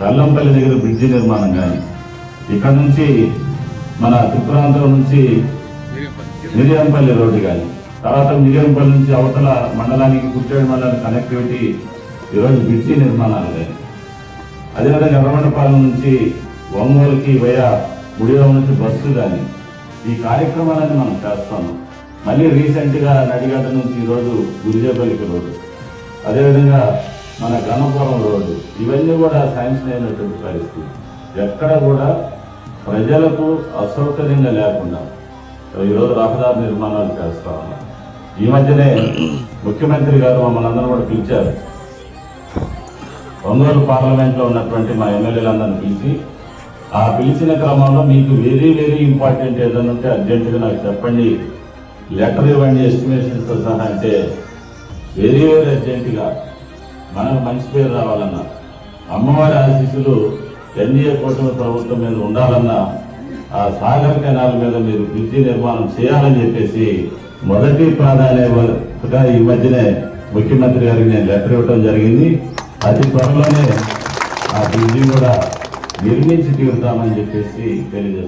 వెల్లంపల్లి దగ్గర బ్రిడ్జి నిర్మాణం కానీ, ఇక్కడ నుంచి మన త్రిపురాంతరం నుంచి మిరియంపల్లి రోడ్డు కానీ, తర్వాత మిరియంపల్లి నుంచి అవతల మండలానికి కుట్టేడు మండలానికి కనెక్టివిటీ ఈరోజు బ్రిడ్జి నిర్మాణాలు కానీ, అదేవిధంగా ఎర్రమండపాలెం నుంచి ఒంగోలుకి ముడియం నుంచి బస్సు కానీ, ఈ కార్యక్రమాలన్నీ మనం చేస్తాము. మళ్ళీ రీసెంట్గా నడిగడ్డ నుంచి ఈరోజు గురిజేపల్లికి రోడ్డు, అదేవిధంగా మన గణపురం రోడ్డు, ఇవన్నీ కూడా శాంక్షన్ అయినటువంటి పరిస్థితి. ఎక్కడ కూడా ప్రజలకు అసౌకర్యంగా లేకుండా ఈరోజు రహదారి నిర్మాణాలు చేస్తా ఉన్నాం. ఈ మధ్యనే ముఖ్యమంత్రి గారు మమ్మల్ని అందరూ కూడా పిలిచారు. ఒంగోలు పార్లమెంట్లో ఉన్నటువంటి మా ఎమ్మెల్యేలందరినీ పిలిచి, ఆ పిలిచిన క్రమంలో మీకు వెరీ వెరీ ఇంపార్టెంట్ ఏదైనా ఉంటే అర్జెంటుగా నాకు చెప్పండి, లెటర్ ఇవ్వండి ఎస్టిమేషన్స్తో సహా అంటే వెరీ వెరీ అర్జెంటుగా మనకు మంచి పేరు రావాలన్నా, అమ్మవారి ఆశీస్సులు ఎన్డీఏ కూటమి ప్రభుత్వం మీద ఉండాలన్నా, ఆ సాగర్ కెనాల్ మీద మీరు బ్రిడ్జి నిర్మాణం చేయాలని చెప్పేసి మొదటి ప్రాధాన్యతగా ఈ మధ్యనే ముఖ్యమంత్రి గారికి నేను లెటర్ ఇవ్వడం జరిగింది. అతి త్వరలోనే ఆ బ్రిడ్జి కూడా నిర్మించి తీరుతామని చెప్పేసి తెలియజేస్తున్నాను.